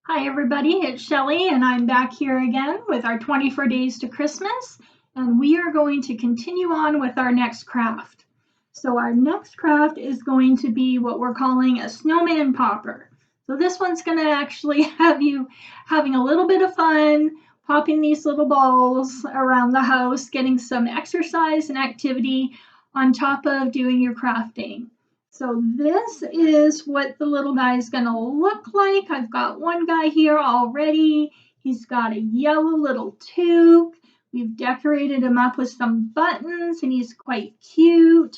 Hi everybody, it's Shelley and I'm back here again with our 24 Days to Christmas, and we are going to continue on with our next craft. So our next craft is going to be what we're calling a snowman popper. So this one's going to actually have you having a little bit of fun, popping these little balls around the house, getting some exercise and activity on top of doing your crafting. So this is what the little guy is going to look like. I've got one guy here already. He's got a yellow little toque. We've decorated him up with some buttons and he's quite cute.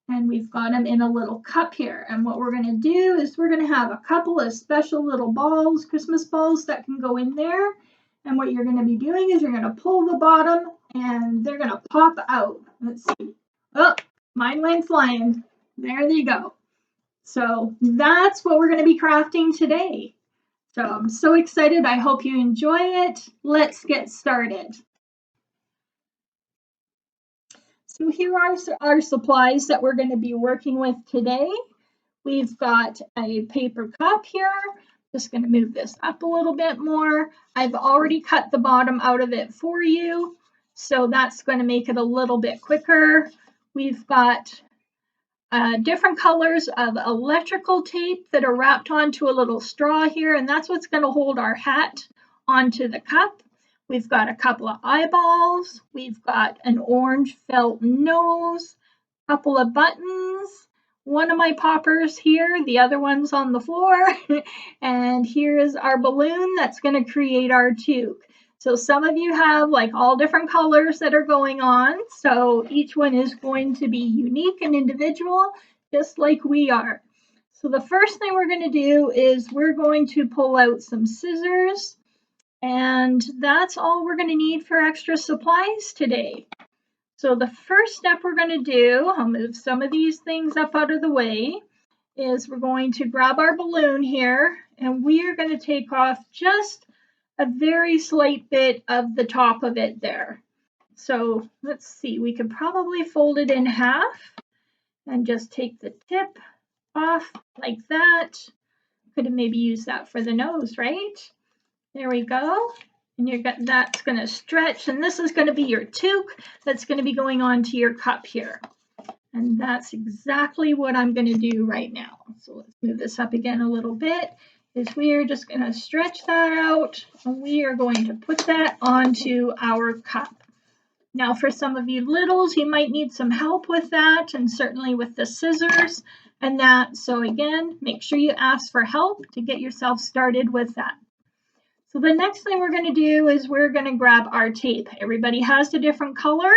And we've got him in a little cup here. And what we're going to do is we're going to have a couple of special little balls, Christmas balls that can go in there. And what you're going to be doing is you're going to pull the bottom and they're going to pop out. Let's see. Oh, mine went flying. There you go. So that's what we're going to be crafting today. So I'm so excited. I hope you enjoy it. Let's get started. So here are our supplies that we're going to be working with today. We've got a paper cup here. Just going to move this up a little bit more. I've already cut the bottom out of it for you, so that's going to make it a little bit quicker. We've got different colors of electrical tape that are wrapped onto a little straw here, and that's what's going to hold our hat onto the cup. We've got a couple of eyeballs. We've got an orange felt nose, a couple of buttons, one of my poppers here, the other one's on the floor, and here is our balloon that's going to create our toque. So some of you have like all different colors that are going on. So each one is going to be unique and individual, just like we are. So the first thing we're going to do is we're going to pull out some scissors, and that's all we're going to need for extra supplies today. So the first step we're going to do, I'll move some of these things up out of the way, is we're going to grab our balloon here, and we are going to take off just a very slight bit of the top of it there. So let's see, we could probably fold it in half and just take the tip off like that. Could have maybe used that for the nose, right? There we go. And that's going to stretch, and this is going to be your toque that's going to be going onto your cup here. And that's exactly what I'm going to do right now. So let's move this up again a little bit. Is we are just going to stretch that out, and we are going to put that onto our cup. Now for some of you littles, you might need some help with that, and certainly with the scissors and that. So again, make sure you ask for help to get yourself started with that. So the next thing we're going to do is we're going to grab our tape. Everybody has a different color,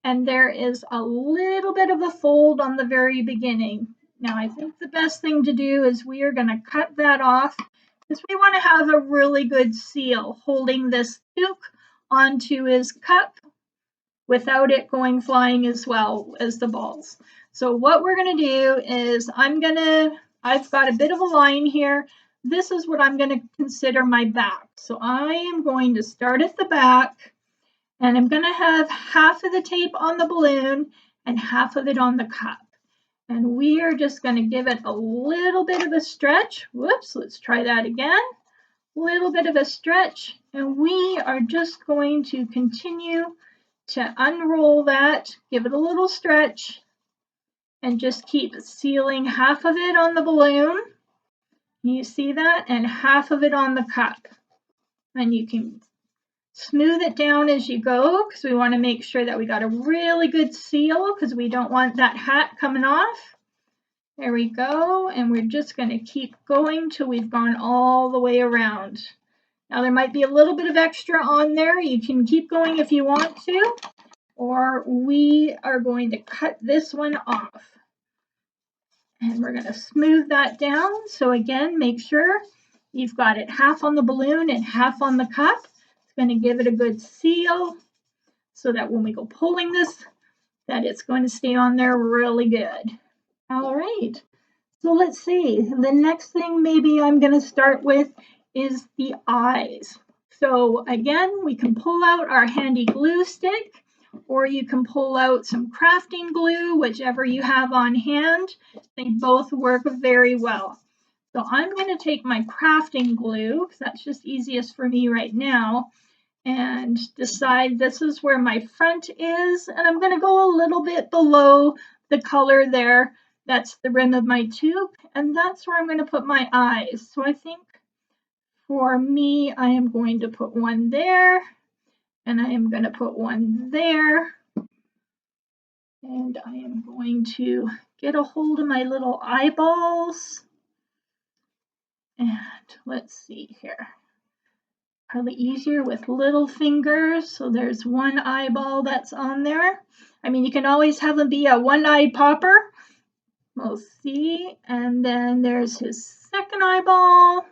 and there is a little bit of a fold on the very beginning. Now I think the best thing to do is we are going to cut that off because we want to have a really good seal holding this toque onto his cup without it going flying as well as the balls. So what we're going to do is I've got a bit of a line here. This is what I'm going to consider my back. So I am going to start at the back, and I'm going to have half of the tape on the balloon and half of it on the cup. And we are just going to give it a little bit of a stretch. Whoops, let's try that again. A little bit of a stretch, and we are just going to continue to unroll that, give it a little stretch, and just keep sealing half of it on the balloon. You see that? And half of it on the cup. And you can smooth it down as you go because we want to make sure that we got a really good seal because we don't want that hat coming off. There we go. And we're just going to keep going till we've gone all the way around. Now there might be a little bit of extra on there. You can keep going if you want to, or we are going to cut this one off. And we're going to smooth that down. So again, make sure you've got it half on the balloon and half on the cup. It's going to give it a good seal so that when we go pulling this, that it's going to stay on there really good. All right. So let's see. The next thing maybe I'm going to start with is the eyes. So again, we can pull out our handy glue stick, or you can pull out some crafting glue, whichever you have on hand. They both work very well. So I'm going to take my crafting glue, because that's just easiest for me right now, and decide this is where my front is, and I'm going to go a little bit below the color there. That's the rim of my tube, and that's where I'm going to put my eyes. So I think for me, I am going to put one there, and I am going to put one there, and I am going to get a hold of my little eyeballs, and let's see here. Probably easier with little fingers. So there's one eyeball that's on there. I mean, you can always have him be a one-eyed popper. We'll see. And then there's his second eyeball.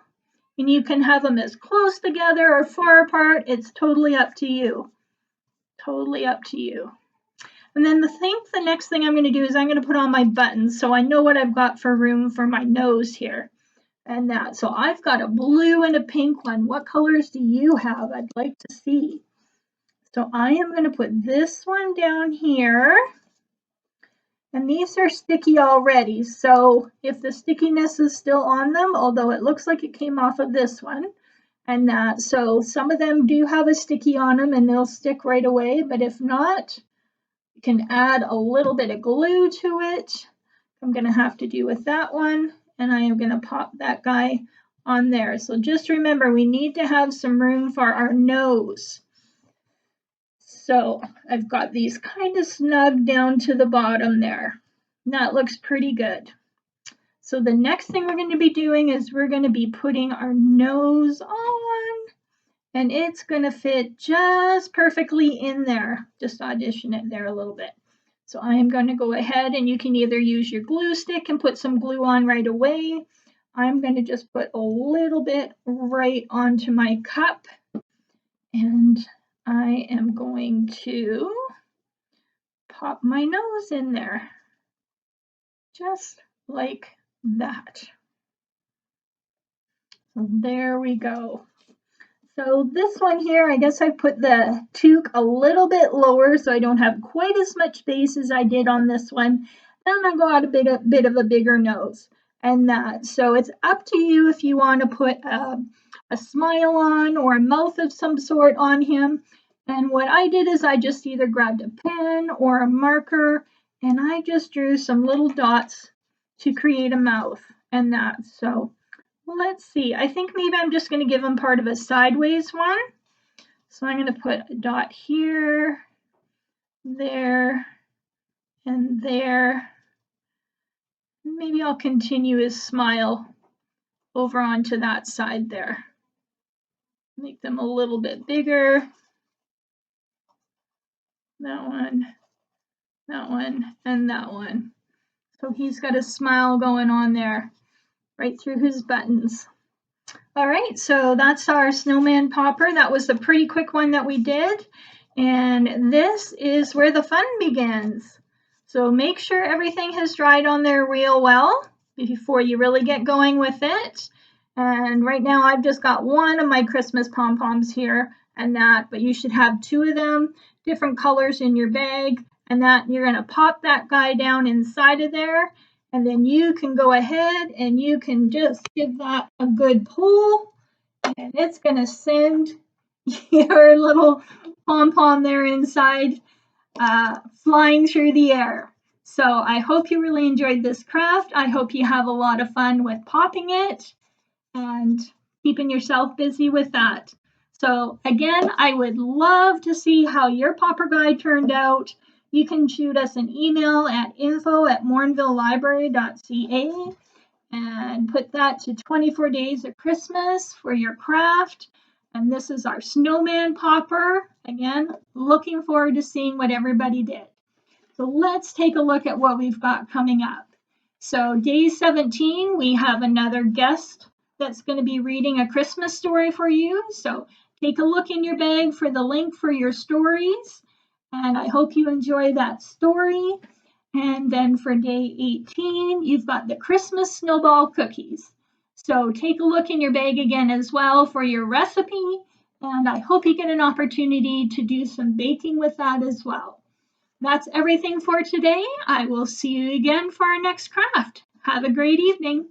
And you can have them as close together or far apart. It's totally up to you. Totally up to you. And then the next thing I'm going to do is I'm going to put on my buttons so I know what I've got for room for my nose here. And that. So I've got a blue and a pink one. What colors do you have? I'd like to see. So I am going to put this one down here. And these are sticky already. So if the stickiness is still on them, although it looks like it came off of this one, and that. So some of them do have a sticky on them and they'll stick right away. But if not, you can add a little bit of glue to it. I'm going to have to do with that one. And I am going to pop that guy on there. So just remember, we need to have some room for our nose. So I've got these kind of snug down to the bottom there. That looks pretty good. So the next thing we're going to be doing is we're going to be putting our nose on, and it's going to fit just perfectly in there. Just audition it there a little bit. So I am going to go ahead, and you can either use your glue stick and put some glue on right away. I'm going to just put a little bit right onto my cup, and I am going to pop my nose in there, just like that. So there we go. So this one here, I guess I put the toque a little bit lower so I don't have quite as much base as I did on this one. Then I got a bit of a bigger nose and that. So it's up to you if you want to put a smile on or a mouth of some sort on him. And what I did is I just either grabbed a pen or a marker and I just drew some little dots to create a mouth and that. So let's see. I think maybe I'm just going to give him part of a sideways one. So I'm going to put a dot here, there, and there. Maybe I'll continue his smile over onto that side there. Make them a little bit bigger. That one, and that one. So he's got a smile going on there, right through his buttons. All right, so that's our Snowman Popper. That was a pretty quick one that we did. And this is where the fun begins. So make sure everything has dried on there real well before you really get going with it. And right now I've just got one of my Christmas pom-poms here and that, but you should have two of them, different colors in your bag, and that you're gonna pop that guy down inside of there. And then you can go ahead and you can just give that a good pull, and it's going to send your little pom-pom there inside flying through the air. So I hope you really enjoyed this craft. I hope you have a lot of fun with popping it and keeping yourself busy with that. So again, I would love to see how your popper guy turned out. You can shoot us an email at info@morinvillelibrary.ca and put that to 24 days of Christmas for your craft. And this is our Snowman Popper. Again, looking forward to seeing what everybody did. So let's take a look at what we've got coming up. So day 17, we have another guest that's going to be reading a Christmas story for you. So take a look in your bag for the link for your stories. And I hope you enjoy that story. And then for day 18, you've got the Christmas snowball cookies. So take a look in your bag again as well for your recipe. And I hope you get an opportunity to do some baking with that as well. That's everything for today. I will see you again for our next craft. Have a great evening.